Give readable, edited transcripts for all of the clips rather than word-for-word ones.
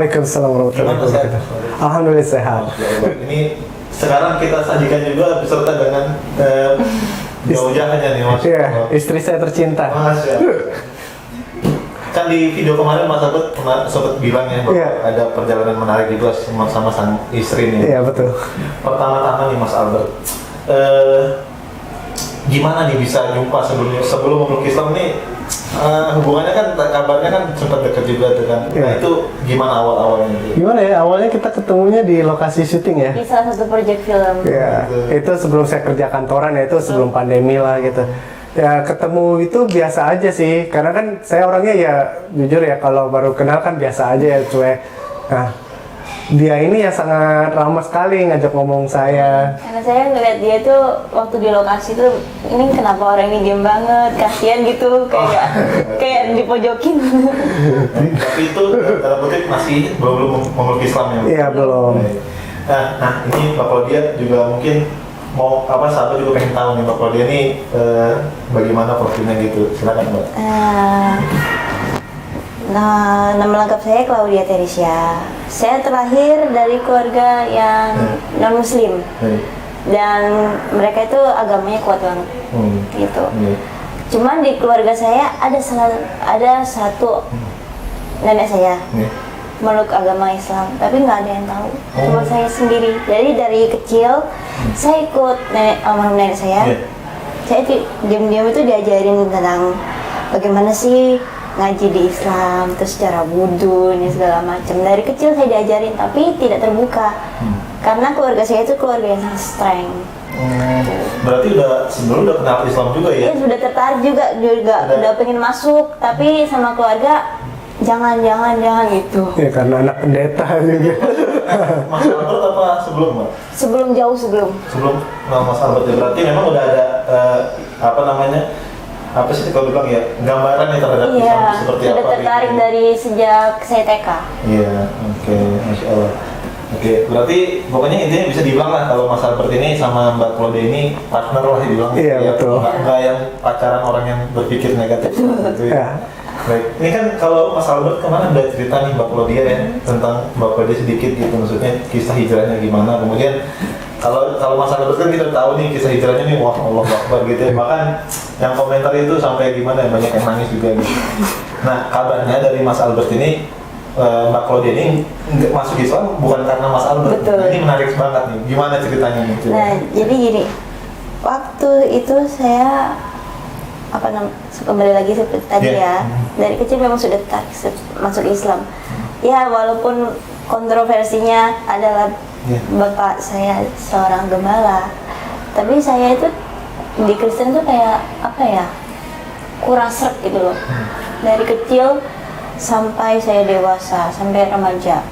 Waalaikumsalam warahmatullahi wabarakatuh. Alhamdulillah sehat. Ini sekarang kita sajikan juga beserta dengan jauh-jauhnya nih Mas. Iya, istri saya tercinta. Masya Allah. Kan di video kemarin Mas Albert sempat bilang ya bahwa ada perjalanan menarik juga sama sang istri nih. Iya betul. Pertama-tama nih Mas Albert, gimana nih bisa jumpa sebelum memeluk Islam nih? Hubungannya kan kabarnya kan sempat dekat juga dengan. Nah itu gimana awal-awalnya? Gimana ya, awalnya kita ketemunya di lokasi syuting ya. Di salah satu proyek film. Iya, itu sebelum saya kerja kantoran ya, itu sebelum pandemi lah gitu. Ya ketemu itu biasa aja sih, karena kan saya orangnya ya jujur ya, kalau baru kenal kan biasa aja ya cuek. Nah dia ini ya sangat ramah sekali ngajak ngomong saya. Karena saya ngeliat dia tuh waktu di lokasi tuh, ini kenapa orang ini diem banget, kasihan gitu, kayak dipojokin. Tapi itu dalam kutip masih belum memeluk Islam ya? Iya belum. Nah ini Mbak Claudia juga mungkin mau sahabat juga pengen tahu nih Mbak Claudia ini bagaimana profilnya gitu, silakan Mbak. Nah, nama lengkap saya Claudia Teresia. Saya terlahir dari keluarga yang non Muslim dan mereka itu agamanya kuat banget, gitu. Cuman di keluarga saya ada satu nenek saya meluk agama Islam, tapi nggak ada yang tahu, cuma saya sendiri. Jadi dari kecil saya ikut almarhum nenek saya. Saya diam-diam itu diajarin tentang bagaimana sih ngaji di Islam, terus cara wudhu, segala macam. Dari kecil saya diajarin, tapi tidak terbuka karena keluarga saya itu keluarga yang sangat strength. Berarti sebelum udah kenal Islam juga ya? Iya, sudah tertarik juga udah pengen masuk, tapi sama keluarga jangan gitu. Ya karena anak pendeta juga. Mas Albert apa sebelum Mbak? Sebelum. Sebelum Mas Albert ya, berarti memang udah ada apa sih kalau bilang ya, gambaran ya terhadap Islam seperti apa? Iya, sudah tertarik dari sejak saya TK. Iya, oke, Masya Allah. Oke, berarti pokoknya intinya bisa dibilang lah kalau Mas Albert ini sama Mbak Claudia ini partner lah dibilang. Iya, betul. Nggak yang pacaran orang yang berpikir negatif gitu ya. Baik, ini kan kalau Mas Albert kemarin udah cerita nih Mbak Claudia ya tentang Mbak Claudia sedikit gitu, maksudnya kisah hijrahnya gimana. Kemudian kalau Mas Albert kan kita tahu nih kisah hijrahnya nih, wah Allah Akbar gitu ya. Bahkan yang komentar itu sampai gimana ya, banyak yang nangis juga gitu. Nah kabarnya dari Mas Albert ini, Mbak Claudia ini masuk Islam bukan karena Mas Albert. Betul. Nah, ini menarik banget nih, gimana ceritanya nih? Nah jadi gini, waktu itu saya kembali lagi seperti tadi ya, dari kecil memang sudah tertarik masuk Islam. Ya walaupun kontroversinya adalah bapak saya seorang gembala, tapi saya itu di Kristen tuh kayak kurang sreg gitu loh. Dari kecil sampai saya dewasa, sampai remaja,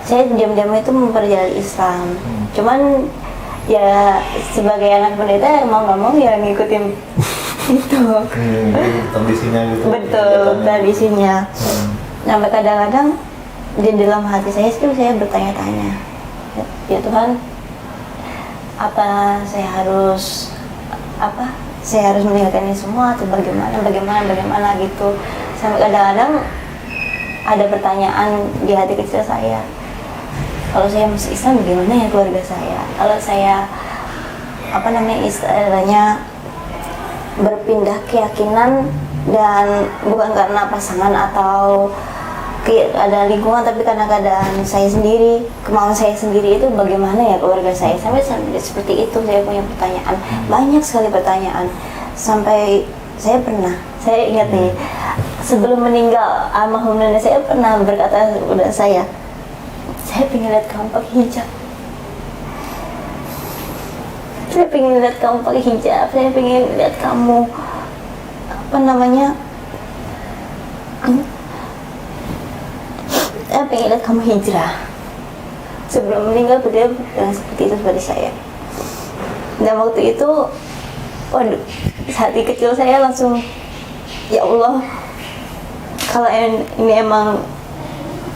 saya diam-diam itu memperjalanan Islam. Cuman ya sebagai anak pendeta mau nggak mau ya ngikutin itu. Tradisinya gitu. Betul, tradisinya. Sampai kadang-kadang di dalam hati saya itu saya bertanya-tanya, ya Tuhan, apa saya harus meninggalkan ini semua atau bagaimana gitu. Sampai kadang-kadang ada pertanyaan di hati kecil saya, kalau saya masuk Islam bagaimana ya keluarga saya? Kalau saya istilahnya berpindah keyakinan dan bukan karena pasangan atau ada lingkungan, tapi karena keadaan saya sendiri, kemauan saya sendiri, itu bagaimana ya keluarga saya? Sampai seperti itu saya punya pertanyaan, banyak sekali pertanyaan. Sampai saya ingat nih, sebelum meninggal almarhum nenek saya pernah berkata kepada saya pengen lihat kamu pakai hijab. Saya pengen lihat kamu pakai hijab, saya pengen lihat kamu saya pengen lihat kamu hijrah. Sebelum meninggal beliau bilang seperti itu kepada saya. Dan waktu itu, waduh, hati kecil saya langsung, ya Allah, kalau ini emang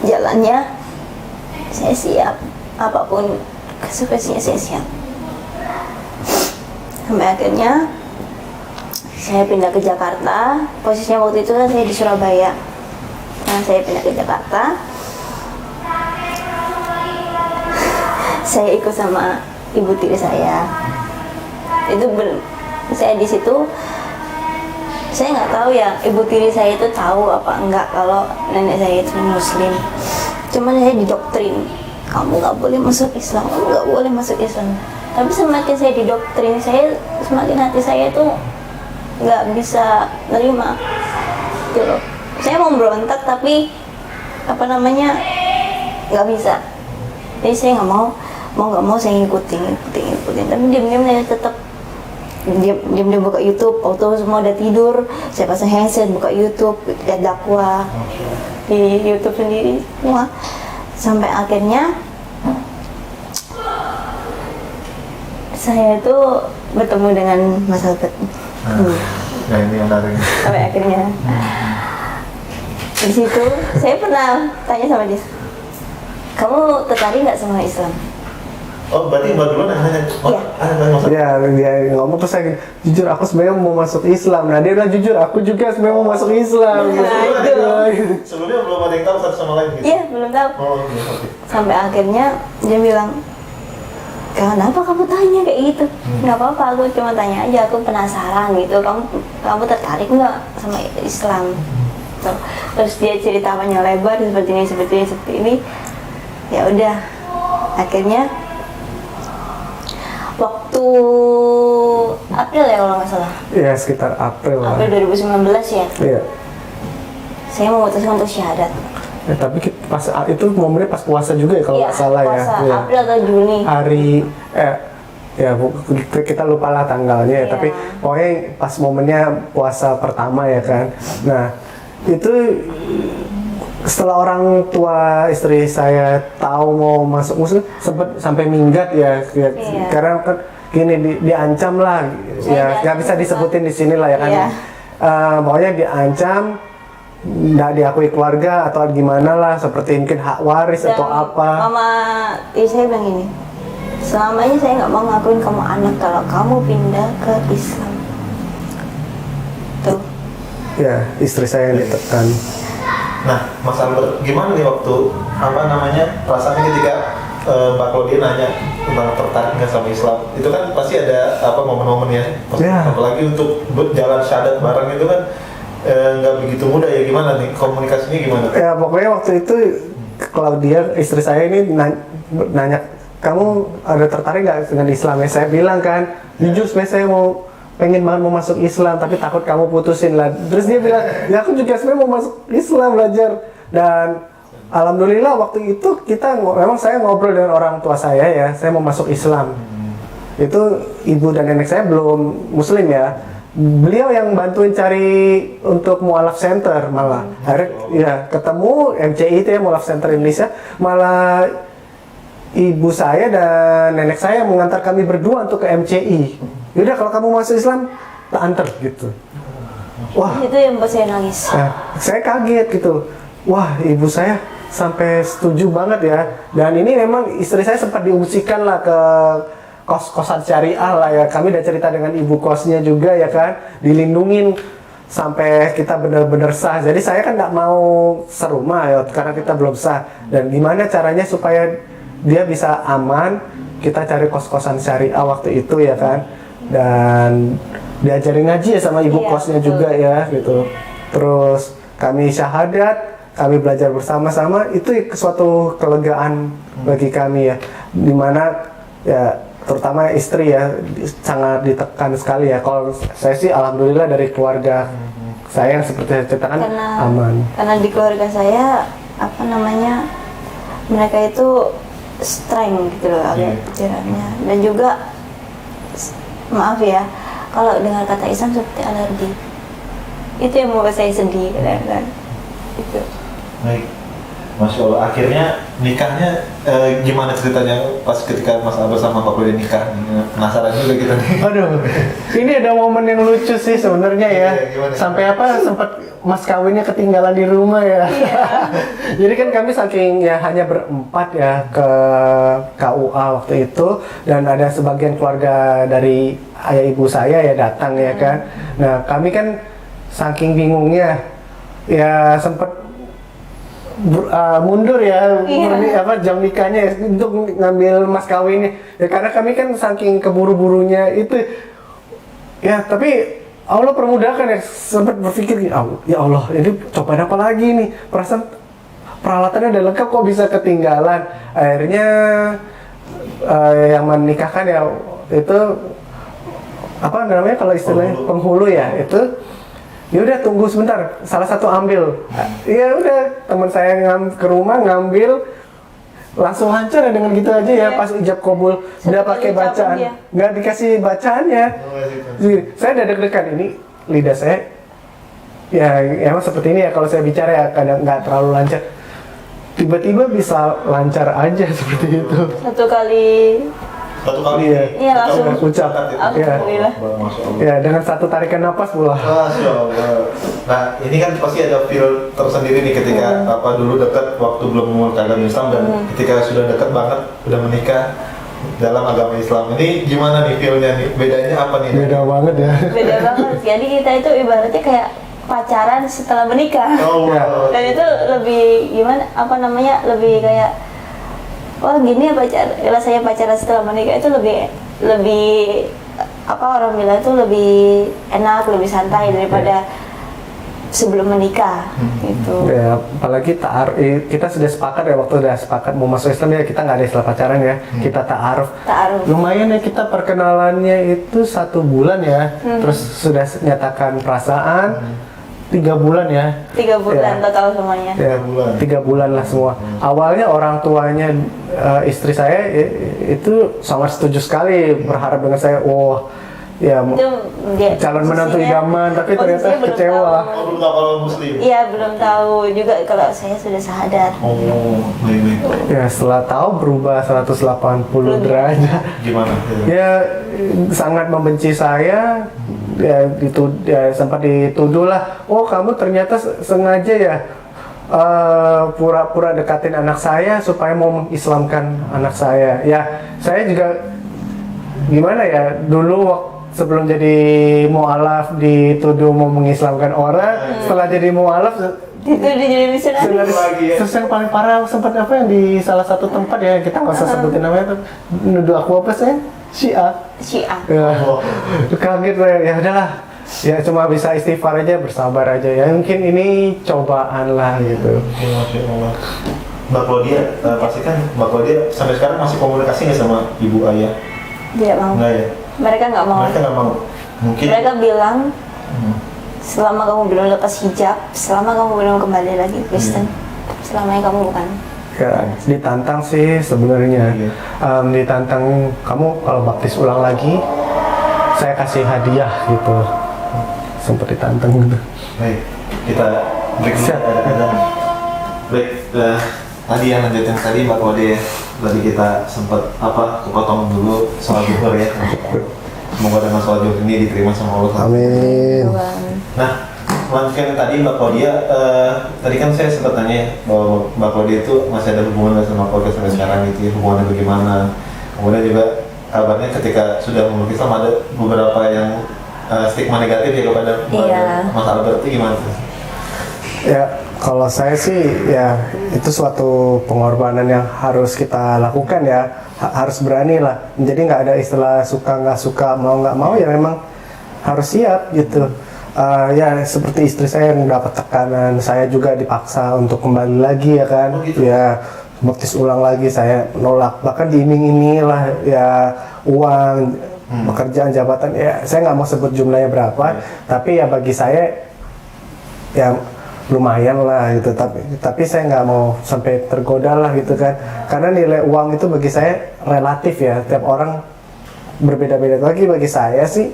jalannya, saya siap, apapun konsekuensinya saya siap. Sampai akhirnya saya pindah ke Jakarta. Posisinya waktu itu kan saya di Surabaya. Nah, saya pindah ke Jakarta. saya ikut sama ibu tiri saya. Itu saya di situ, saya nggak tahu ya ibu tiri saya itu tahu apa enggak kalau nenek saya itu Muslim. Cuman saya didoktrin, kamu nggak boleh masuk Islam, kamu nggak boleh masuk Islam. Tapi semakin saya didoktrin, semakin hati saya itu nggak bisa nerima gitu loh. Saya mau berontak tapi apa namanya nggak bisa. Jadi saya nggak mau nggak mau saya ngikutin. Tapi diam-diam saya tetap diam buka YouTube. Auto semua udah tidur, saya pasang handset buka YouTube, lihat dakwah di YouTube sendiri semua. Sampai akhirnya saya itu bertemu dengan Mas Albert. Nah ini yang menarik. Sampai akhirnya di situ saya pernah tanya sama dia, kamu tertarik nggak sama Islam? Oh berarti Mbak duluan yang nanya? Iya, dia ngomong terus saya jujur aku sebenarnya mau masuk Islam. Nah dia bilang jujur aku juga sebenarnya mau masuk Islam. Sebelumnya belum ada yang tahu satu sama lain gitu? Iya belum tahu. Oh iya, oke. Sampai akhirnya dia bilang, kenapa kamu tanya kayak gitu? Nggak apa-apa, aku cuma tanya aja, aku penasaran gitu. Kamu tertarik nggak sama Islam? Tuh. Terus dia cerita panjang lebar seperti ini. Ya udah, akhirnya waktu April ya kalau nggak salah. Iya sekitar April lah. April 2019 ya. Iya. Saya memutuskan untuk syahadat. Ya, tapi pas itu momennya pas puasa juga ya kalau nggak salah puasa, ya. April atau Juni. Hari ya kita lupa lah tanggalnya ya. Iya. Tapi pokoknya pas momennya puasa pertama ya kan. Nah itu setelah orang tua istri saya tahu mau masuk Muslim sempat sampai minggat ya, Iya. karena kan gini diancam lah ya, nggak bisa disebutin di sini lah ya kan. Iya. Pokoknya diancam nggak diakui keluarga atau gimana lah, seperti mungkin hak waris Dan atau apa. Mama saya bilang gini, selama ini saya nggak mau ngakuin kamu anak kalau kamu pindah ke Islam. Tuh. Ya istri saya yang ditekan. Nah, Mas Albert, gimana nih waktu perasaannya ketika Mbak Claudia nanya tentang tertarik nggak sama Islam? Itu kan pasti ada momen-momennya. Ya. Apalagi untuk jalan syahadat bareng itu kan nggak begitu mudah ya. Gimana nih komunikasinya gimana? Ya pokoknya waktu itu Claudia istri saya ini nanya kamu ada tertarik nggak dengan Islam ya? Saya bilang kan jujur sebenarnya saya pengen banget mau masuk Islam tapi takut kamu putusin lah. Terus dia bilang ya aku juga sebenarnya mau masuk Islam belajar. Dan alhamdulillah waktu itu memang saya ngobrol dengan orang tua saya ya, saya mau masuk Islam. Itu ibu dan nenek saya belum Muslim ya. Beliau yang bantuin cari untuk mualaf center malah. Akhirnya ya ketemu MCI itu ya, mualaf center Indonesia. Malah ibu saya dan nenek saya mengantar kami berdua untuk ke MCI. Yaudah kalau kamu masuk Islam, tak antar gitu. Wah, Itu yang buat saya nangis. saya kaget gitu. Wah, ibu saya sampai setuju banget ya. Dan ini memang istri saya sempat diungsikan lah ke kos-kosan syariah lah ya. Kami udah cerita dengan ibu kosnya juga ya kan, dilindungin sampai kita benar-benar sah. Jadi saya kan nggak mau serumah ya, karena kita belum sah. Dan gimana caranya supaya dia bisa aman? Kita cari kos-kosan syariah waktu itu ya kan. Dan diajarin ngaji ya sama ibu kosnya juga ya gitu. Terus kami syahadat, kami belajar bersama-sama, itu suatu kelegaan bagi kami ya, dimana ya terutama istri ya sangat ditekan sekali ya. Kalau saya sih alhamdulillah dari keluarga saya yang seperti saya ceritakan aman. Karena di keluarga saya mereka itu strength gitu loh agak pikirannya. Dan juga maaf ya, kalau dengar kata Islam seperti alergi. Itu yang membuat saya sedih kadang-kadang. Itu. Baik, Masya Allah. Akhirnya nikahnya gimana ceritanya pas ketika Mas Albert sama Mbak Claudia nikah? Penasaran juga kita nih. Aduh, ini ada momen yang lucu sih sebenarnya ya. Gimana? Sampai sempat mas kawinnya ketinggalan di rumah ya. Jadi kan kami saking ya hanya berempat ya ke KUA waktu itu, dan ada sebagian keluarga dari ayah ibu saya ya datang ya kan. Nah kami kan saking bingungnya ya sempat mundur ya, Iya. jam nikahnya ya, untuk ngambil mas kawinnya. Ya karena kami kan saking keburu-burunya itu, ya tapi Allah permudahkan ya, sempat berpikir ya Allah ini cobaan apa lagi nih, perasaan peralatannya udah lengkap kok bisa ketinggalan. Akhirnya yang menikahkan ya itu apa namanya kalau istilahnya penghulu ya itu. Ya udah tunggu sebentar, salah satu ambil. Ya udah teman saya ke rumah ngambil, langsung lancar ya dengan gitu aja ya. Pas ijab kabul udah pakai bacaan, nggak dikasih bacaannya. Saya udah deg-degan ini lidah saya. Ya emang seperti ini ya kalau saya bicara ya kadang nggak terlalu lancar. Tiba-tiba bisa lancar aja seperti itu. Satu kali iya langsung ucap ya. Alhamdulillah. Ya dengan satu tarikan napas pula. Masya Allah. Nah ini kan pasti ada feel tersendiri nih ketika dulu dekat waktu belum memulai agama Islam dan ketika sudah dekat banget udah menikah dalam agama Islam. Ini gimana nih feelnya nih? Bedanya apa nih? Beda banget ya. Beda banget. Jadi kita itu ibaratnya kayak pacaran setelah menikah. Ya. Dan itu lebih gimana? Lebih kayak wah gini ya rasanya pacaran setelah menikah itu lebih orang bilang itu lebih enak, lebih santai daripada sebelum menikah gitu. Ya, apalagi kita sudah sepakat ya waktu udah sepakat mau masuk Islam ya kita nggak ada istilah pacaran ya, kita ta'aruf. Lumayan ya kita perkenalannya itu 1 bulan ya, terus sudah nyatakan perasaan 3 bulan ya. 3 bulan ya. total semuanya. Ya, 3 bulan lah semua. Awalnya orang tuanya istri saya itu sangat setuju sekali berharap dengan saya. Ya calon menantu idaman, tapi ternyata kecewa. Belum tahu kalau Muslim. Iya belum tahu juga kalau saya sudah syahadat. Ya setelah tahu berubah 180 derajat. Gimana? Ya sangat membenci saya. Ya sempat dituduh lah, kamu ternyata sengaja ya pura-pura dekatin anak saya supaya mau mengislamkan anak saya. Ya saya juga gimana ya, dulu sebelum jadi mu'alaf dituduh mau mengislamkan orang, setelah jadi mu'alaf Dituduh jadi misionaris. Terus yang paling parah sempat yang di salah satu tempat ya, kita nggak usah sebutin namanya tuh, nuduh aku apa sih? Syiah. Ya, kaget ya udahlah. Ya cuma bisa istighfar aja, bersabar aja ya. Mungkin ini cobaan lah gitu. Masya Allah. Mbak Claudia, pastikan Mbak Claudia sampai sekarang masih komunikasi nggak sama ibu ayah? Tidak mau. Nggak ya? Mereka nggak mau. Mereka nggak mau. Mungkin. Mereka bilang selama kamu belum lepas hijab, selama kamu belum kembali lagi Kristen, selamanya kamu bukan. Ya, ditantang sih sebenarnya. Ditantang kamu kalau baptis ulang lagi, saya kasih hadiah gitu. Sempat ditantang gitu. Baik, kita break dulu. Baik, tadi yang lanjutin tadi Mbak Claudia, tadi kita sempat kepotong dulu soal zuhur ya. Semoga dengan soal zuhur ini diterima sama Allah. Amin. Nah, lanjutkan tadi Mbak Claudia, tadi kan saya sempat tanya bahwa Mbak Claudia itu masih ada hubungan sama keluarga sampai sekarang gitu ya, hubungannya bagaimana? Kemudian juga kabarnya ketika sudah memeluk Islam ada beberapa yang stigma negatif ya kepada Mas Albert itu gimana? Ya, kalau saya sih ya itu suatu pengorbanan yang harus kita lakukan ya, harus berani lah. Jadi nggak ada istilah suka nggak suka, mau nggak mau ya memang harus siap gitu. Ya seperti istri saya yang dapat tekanan, saya juga dipaksa untuk kembali lagi ya kan. Ya baptis ulang lagi saya nolak, bahkan diiming-imingi lah ya uang, pekerjaan, jabatan. Ya saya nggak mau sebut jumlahnya berapa, tapi ya bagi saya ya lumayan lah gitu. Tapi saya nggak mau sampai tergoda lah gitu kan, karena nilai uang itu bagi saya relatif ya, tiap orang berbeda-beda. Lagi bagi saya sih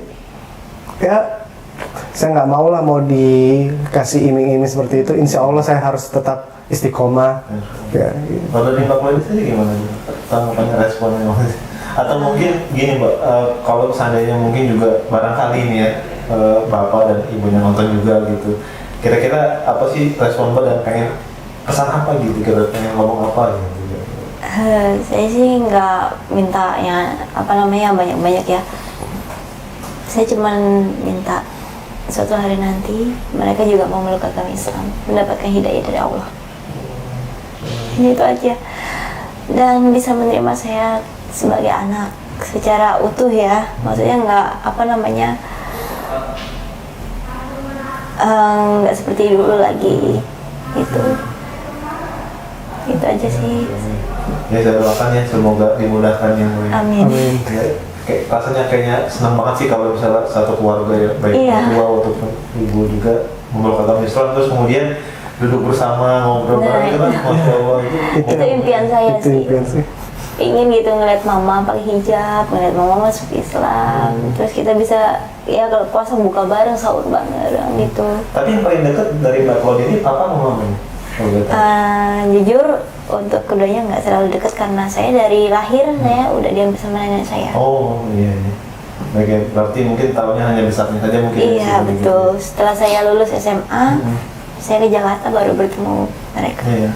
ya saya nggak mau lah mau dikasih iming-iming seperti itu. Insya Allah saya harus tetap istiqomah. Ya. Kalau di Mbak Claudia sendiri gimana? Tanggapannya, responnya? Atau mungkin gini Mbak, kalau seandainya mungkin juga barangkali nih ya Bapak dan Ibunya nonton juga gitu, kira-kira apa sih respon Mbak dan pengen pesan apa gitu, kira pengen ngomong apa gitu? Saya sih nggak minta yang banyak-banyak ya. Saya cuma minta suatu hari nanti mereka juga mau meluk agama Islam, mendapatkan hidayah dari Allah. itu aja. Dan bisa menerima saya sebagai anak secara utuh ya, maksudnya nggak nggak seperti dulu lagi gitu. Itu aja sih. Ya saya doakan ya semoga dimudahkan yang mulia. Amin. Ya, rasanya kayaknya senang banget sih kalau misalnya satu keluarga ya, baik Iya. tua ataupun ibu juga memeluk agama Islam terus kemudian duduk bersama ngobrol bareng itu kan masya Allah Itu impian saya Itu sih. impian sih. Ingin gitu ngeliat mama pakai hijab, ngeliat mama masuk Islam, terus kita bisa ya kalau puasa buka bareng, sahur bareng gitu. Tapi yang paling dekat dari Mbak Claudia ini papa sama mama nih? Kalau boleh tahu. Jujur untuk keduanya nggak terlalu dekat karena saya dari lahir saya udah diam bersama nenek saya. Oh iya. Baik, ya. Berarti mungkin tahunya hanya besarnya saja mungkin. Iya ya, betul. Setelah saya lulus SMA, saya ke Jakarta baru bertemu mereka. Iya.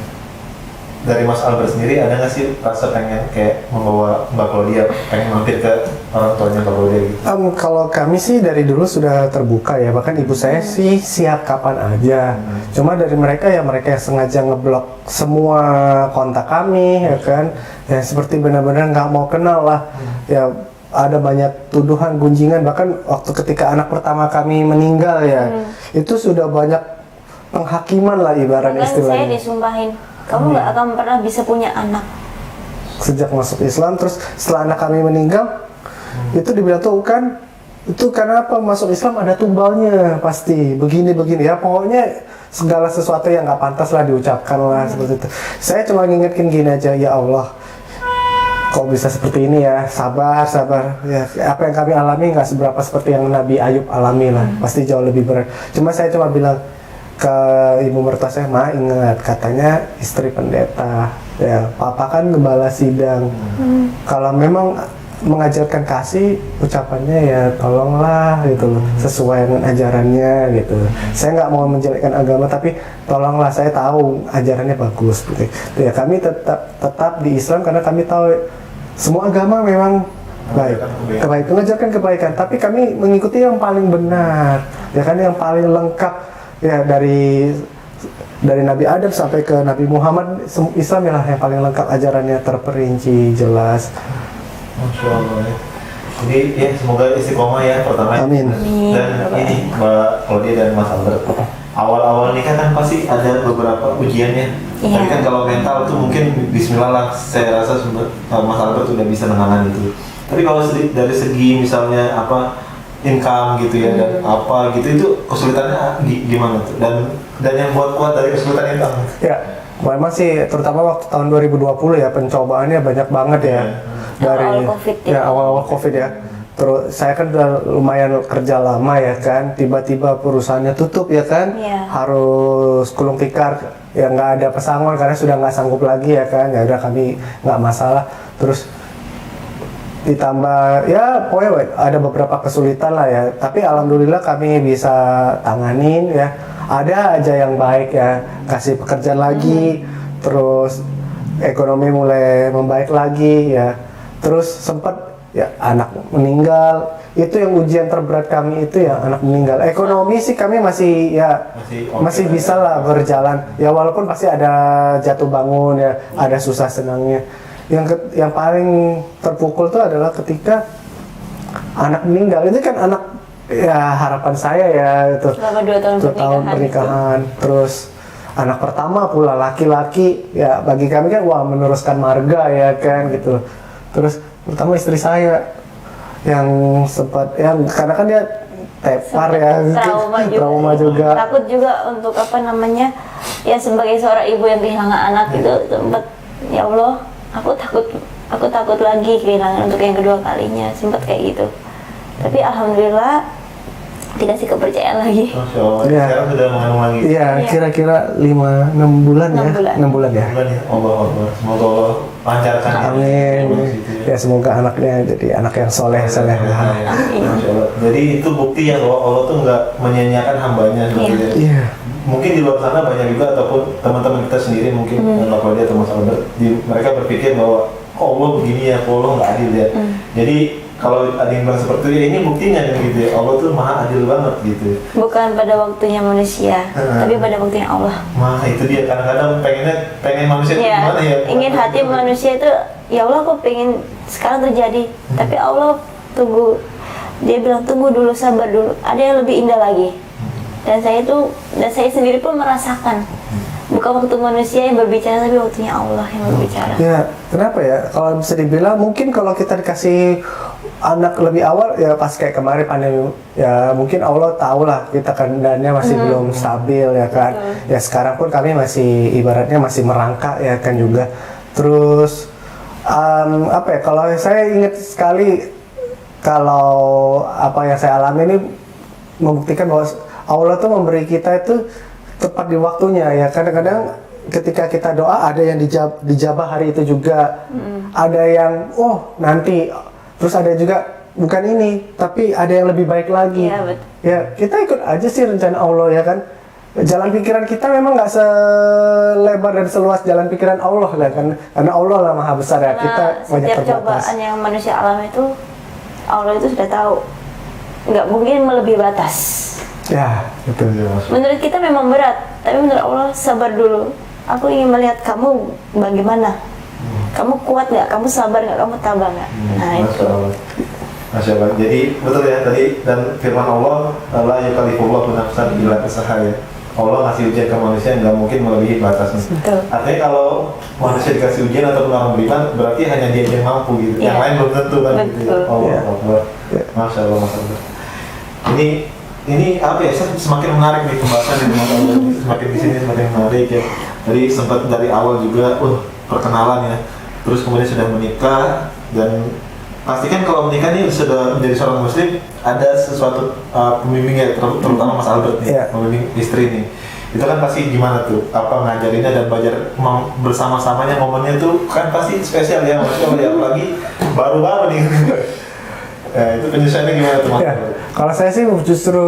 Dari Mas Albert sendiri ada nggak sih rasa pengen kayak membawa Mbak Claudia pengen mampir ke orang tuanya Mbak Claudia gitu? Kalau kami sih dari dulu sudah terbuka ya, bahkan ibu saya sih siap kapan aja. Cuma dari mereka yang sengaja ngeblok semua kontak kami ya kan, ya seperti benar-benar nggak mau kenal lah. Ya ada banyak tuduhan, gunjingan, bahkan waktu ketika anak pertama kami meninggal ya, itu sudah banyak penghakiman lah ibarat Bahkan saya istilahnya. disumpahin, kamu nggak akan pernah bisa punya anak. Sejak masuk Islam, terus setelah anak kami meninggal, itu dibilang tuh kan, itu kenapa masuk Islam ada tumbalnya pasti begini ya, pokoknya segala sesuatu yang nggak pantas lah diucapkan lah seperti itu. Saya cuma ngingetin gini aja, ya Allah, kok bisa seperti ini ya, sabar ya, apa yang kami alami nggak seberapa seperti yang Nabi Ayub alami lah, pasti jauh lebih berat. Cuma saya cuma bilang ke ibu mertua saya, Ma ingat katanya istri pendeta ya, papa kan gembala sidang. Kalau memang mengajarkan kasih, ucapannya ya tolonglah gitu loh, sesuai dengan ajarannya gitu. Saya nggak mau menjelekkan agama, tapi tolonglah, saya tahu ajarannya bagus gitu. Ya kami tetap di Islam karena kami tahu semua agama memang baik, mengajarkan kebaikan, tapi kami mengikuti yang paling benar, ya kan, yang paling lengkap. Ya dari Nabi Adam sampai ke Nabi Muhammad, Islam lah yang paling lengkap ajarannya, terperinci, jelas. Masya Allah ya. Jadi ya semoga istiqomah ya pertama. Amin. Dan ini Mbak Claudia dan Mas Albert, awal-awal nikah kan pasti ada beberapa ujiannya. Iya. Tapi kan kalau mental tuh mungkin Bismillah lah, saya rasa Mas Albert udah bisa menangani itu. Tapi kalau dari segi misalnya income gitu ya dan apa gitu, itu kesulitannya gimana tuh, dan yang buat kuat dari kesulitan itu? Ya memang sih terutama waktu tahun 2020 ya, pencobaannya banyak banget ya. Dari Awal-awal COVID ya. awal-awal COVID ya. Terus saya kan udah lumayan kerja lama ya kan, tiba-tiba perusahaannya tutup ya kan, Iya. harus gulung tikar, ya nggak ada pesangon karena sudah nggak sanggup lagi ya kan, ya udah kami nggak masalah. Terus ditambah ya pokoknya ada beberapa kesulitan lah ya, tapi alhamdulillah kami bisa tanganin ya. Ada aja yang baik ya, kasih pekerjaan lagi, terus ekonomi mulai membaik lagi ya. Terus sempat ya anak meninggal, itu yang ujian terberat kami itu ya, anak meninggal. Ekonomi sih kami masih Masih bisa lah berjalan ya, walaupun pasti ada jatuh bangun ya, ada susah senangnya. Yang paling terpukul tuh adalah ketika anak meninggal. Itu kan anak ya harapan saya ya, itu Selama 2 tahun 2 tahun pernikahan. Terus anak pertama pula laki-laki ya, bagi kami kan wah meneruskan marga ya kan gitu. Terus terutama istri saya yang sempat karena kan dia tepar ya, trauma juga. Takut juga untuk ya sebagai seorang ibu yang kehilangan anak itu sempat, ya Allah, aku takut lagi kehilangan untuk yang kedua kalinya, sempat kayak gitu. Tapi alhamdulillah dikasih kepercayaan lagi. Masya Allah, Iya. sekarang sudah mengandung lagi. Iya, kira-kira 5-6 bulan ya. 6 bulan ya. Bulan ya, Allah Allah. Semoga Allah lancarkan ya. Amin. Ya semoga anaknya jadi anak yang soleh. Masya Allah. Jadi itu bukti ya bahwa Allah tuh nggak menyia-nyiakan hambanya. Gitu ya. Iya. Mungkin di luar sana banyak juga ataupun teman-teman kita sendiri mungkin Mbak Claudia atau Mas Albert, mereka berpikir bahwa kok Allah begini ya, kok Allah nggak adil ya. Jadi kalau ada yang bilang seperti itu, ya ini buktinya kan gitu ya, Allah tuh maha adil banget gitu. Bukan pada waktunya manusia, tapi pada waktunya Allah. Nah itu dia, kadang-kadang pengen manusia itu Ya, gimana ya? ingin hati manusia itu, ya Allah aku pengen sekarang terjadi, tapi Allah tunggu. Dia bilang tunggu dulu, sabar dulu. Ada yang lebih indah lagi. Dan saya sendiri pun merasakan. Bukan waktu manusia yang berbicara, tapi waktunya Allah yang berbicara. Ya, kenapa ya? Kalau bisa dibilang mungkin kalau kita dikasih anak lebih awal, ya pas kayak kemarin pandemi, ya mungkin Allah tahu lah kita keadaannya masih belum stabil ya kan. Ya sekarang pun kami masih ibaratnya masih merangkak ya kan juga. Terus apa ya? Kalau saya ingat sekali kalau apa yang saya alami ini membuktikan bahwa Allah tuh memberi kita itu tepat di waktunya ya. Kadang-kadang ketika kita doa ada yang dijabah hari itu juga, ada yang nanti, terus ada juga bukan ini tapi ada yang lebih baik lagi. Iya, betul. Ya kita ikut aja sih rencana Allah ya kan. Jalan pikiran kita memang nggak selebar dan seluas jalan pikiran Allah lah kan, karena Allah lah maha besar ya. Karena Kita banyak setiap terbatas. cobaan yang manusia alami itu, Allah itu sudah tahu, nggak mungkin melebihi batas. Ya itu. Menurut kita memang berat, tapi menurut Allah sabar dulu. Aku ingin melihat kamu bagaimana. Kamu kuat nggak? Kamu sabar nggak? Kamu tabah nggak? Nah itu. Masya Allah. Jadi betul ya tadi, dan firman Allah, la yukallifullahu nafsan illa usaha ya. Allah ngasih ujian ke manusia nggak mungkin melebihi batasnya. Betul. Artinya kalau manusia dikasih ujian ataupun orang beriman, berarti hanya dia yang mampu gitu. Iya. Yang lain belum tentu kan gitu. Betul. Allah Iya. Akbar. Masya Allah, Masya Allah. Ini apa ya? Semakin menarik nih pembahasan di rumah Allah. Semakin di sini semakin menarik ya. Jadi sempat dari awal juga, perkenalan ya. Terus kemudian sudah menikah, dan pastikan kalau menikah nih sudah menjadi seorang muslim, ada sesuatu pembimbingnya, terutama Mas Albert nih, Yeah. membimbing istri nih. Itu kan pasti gimana tuh, apa ngajarinnya dan belajar bersama-samanya, momennya tuh kan pasti spesial ya, maksudnya ya, apalagi baru-baru nih. Itu penyelesaiannya gimana tuh Mas? Ya, kalau saya sih justru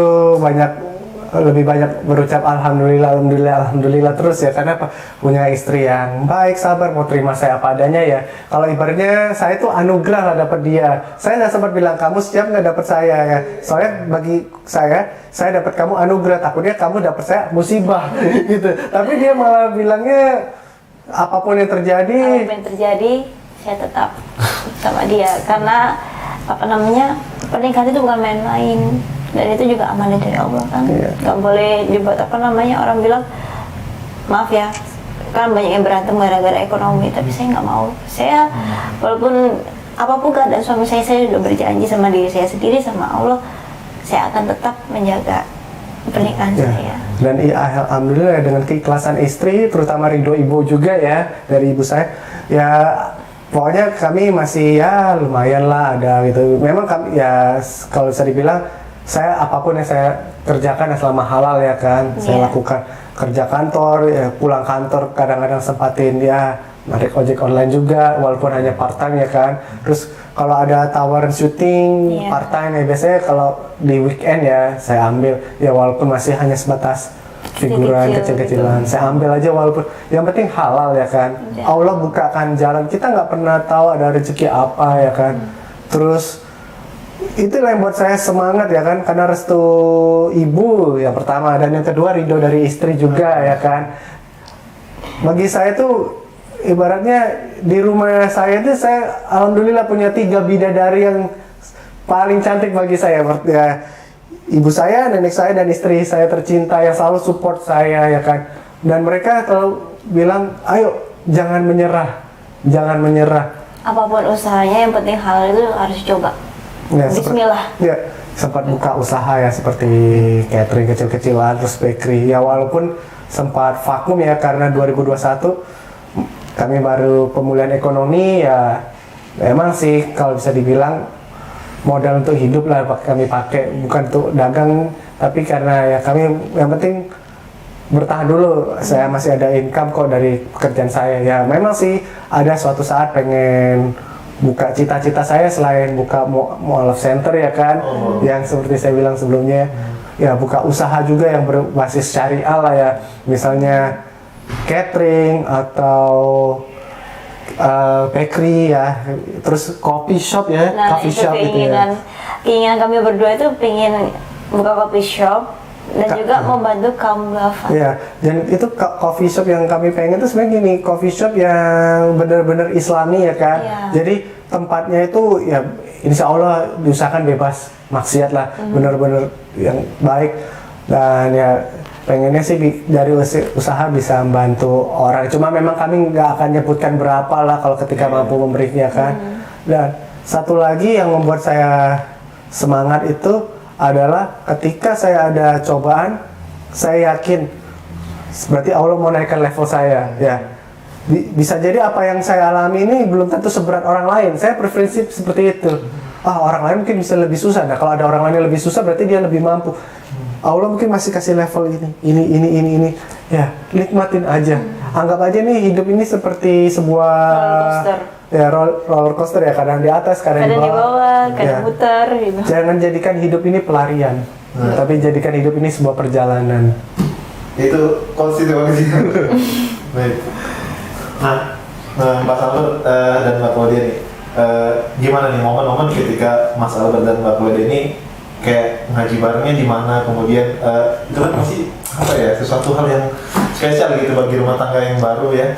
lebih banyak berucap alhamdulillah terus ya, karena apa? Punya istri yang baik, sabar, mau terima saya apa adanya ya. Kalau ibaratnya saya tuh anugerah lah dapat dia. Saya nggak sempat bilang kamu siap nggak dapat saya ya. Soalnya bagi saya dapat kamu anugerah, takutnya kamu dapat saya musibah gitu. Tapi dia malah bilangnya apapun yang terjadi. Apa yang terjadi, saya tetap sama dia, karena pernikahan itu bukan main-main, dan itu juga amanah dari Allah kan. Gak boleh dibuat orang bilang, maaf ya, kan banyak yang berantem gara-gara ekonomi, tapi saya nggak mau. Saya walaupun apapun keadaan suami saya sudah berjanji sama diri saya sendiri, sama Allah, saya akan tetap menjaga pernikahan saya. Dan alhamdulillah dengan keikhlasan istri, terutama ridho ibu juga ya, dari ibu saya ya. Pokoknya kami masih ya lumayan lah ada gitu. Memang kami ya kalau bisa dibilang saya apapun yang saya kerjakan selama halal ya kan, saya lakukan. Kerja kantor, ya pulang kantor kadang-kadang sempatin ya narik ojek online juga walaupun hanya part time ya kan. Terus kalau ada tawaran syuting part time ya biasanya kalau di weekend ya saya ambil ya walaupun masih hanya sebatas figuran kecil-kecilan, saya ambil aja walaupun yang penting halal ya kan. Allah bukakan jalan, kita nggak pernah tahu ada rezeki apa ya kan. Terus itulah yang buat saya semangat ya kan, karena restu ibu yang pertama, dan yang kedua ridho dari istri juga ya kan. Bagi saya tuh ibaratnya di rumah saya itu saya alhamdulillah punya 3 bidadari yang paling cantik bagi saya ya. Ibu saya, nenek saya, dan istri saya tercinta yang selalu support saya ya kan. Dan mereka selalu bilang, ayo jangan menyerah. Apapun usahanya yang penting halal itu harus coba. Ya, Bismillah. Sempat buka usaha ya seperti catering kecil-kecilan, terus bakery ya, walaupun sempat vakum ya karena 2021 kami baru pemulihan ekonomi ya. Memang sih kalau bisa dibilang modal untuk hidup lah kami pakai, bukan untuk dagang, tapi karena ya kami yang penting bertahan dulu. Saya masih ada income kok dari pekerjaan saya ya. Memang sih ada suatu saat pengen buka, cita-cita saya selain buka mualaf center ya kan, yang seperti saya bilang sebelumnya ya buka usaha juga yang berbasis syariah lah ya, misalnya catering atau bakery ya, terus coffee shop ya, Nah, coffee itu shop gitu ya. keinginan kami berdua itu pengen buka coffee shop dan juga membantu kaum duafa. Iya, dan itu coffee shop yang kami pengen itu sebenarnya gini, coffee shop yang benar-benar Islami ya kan. Iya. Jadi tempatnya itu ya insya Allah diusahakan bebas maksiat lah, benar-benar yang baik, dan ya pengennya sih dari usaha bisa membantu orang. Cuma memang kami nggak akan nyebutkan berapa lah kalau ketika mampu memberinya kan. Dan satu lagi yang membuat saya semangat itu adalah ketika saya ada cobaan, saya yakin berarti Allah mau naikkan level saya ya. Bisa jadi apa yang saya alami ini belum tentu seberat orang lain. Saya berprinsip seperti itu. Orang lain mungkin bisa lebih susah. Nah, kalau ada orang lain yang lebih susah berarti dia lebih mampu. Allah mungkin masih kasih level ini. Ya, nikmatin aja. Anggap aja nih hidup ini seperti sebuah roller coaster ya, kadang di atas, kadang di bawah, kadang muter gitu. Jangan jadikan hidup ini pelarian, tapi jadikan hidup ini sebuah perjalanan. Itu konstitusi. Baik. Nah, Mbak Albert dan Mbak Claudia nih, gimana nih momen-momen ketika Mas Albert dan Mbak Claudia ini kayak ngaji barengnya di mana, kemudian itu kan masih apa ya, sesuatu hal yang spesial gitu bagi rumah tangga yang baru ya.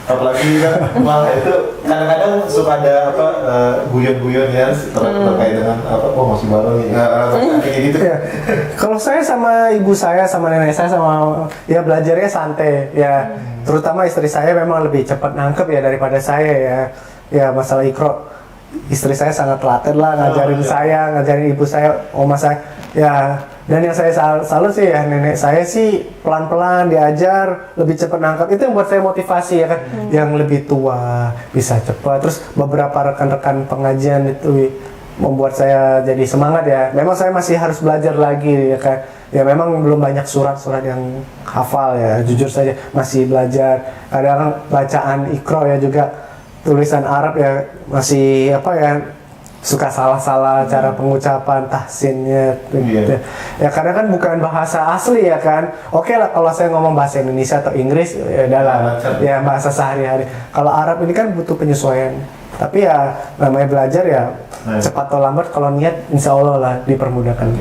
Apalagi kan, wah itu kadang-kadang suka ada apa guyon-guyon ya terkait dengan apa, masih baru nih, kayak gitu ya. Kalau saya sama ibu saya, sama nenek saya, sama ya belajarnya santai ya. Terutama istri saya memang lebih cepat nangkep ya daripada saya ya. Ya masalah ikro, istri saya sangat telaten lah ngajarin saya, ngajarin ibu saya, oma saya. Ya, dan yang saya salut sih ya, nenek saya sih pelan-pelan diajar, lebih cepat nangkap. Itu yang buat saya motivasi ya kan. Yang lebih tua bisa cepat. Terus beberapa rekan-rekan pengajian itu membuat saya jadi semangat ya. Memang saya masih harus belajar lagi ya kan. Ya memang belum banyak surat-surat yang hafal ya, jujur saja masih belajar. Kadang bacaan ikro ya juga, tulisan Arab ya masih apa ya, suka salah-salah cara pengucapan tahsinnya gitu. Ya kadang kan bukan bahasa asli ya kan. Oke lah kalau saya ngomong bahasa Indonesia atau Inggris ya dalam ya bahasa sehari-hari. Kalau Arab ini kan butuh penyesuaian. Tapi ya namanya belajar ya cepat atau lambat kalau niat insya Allah lah dipermudahkan.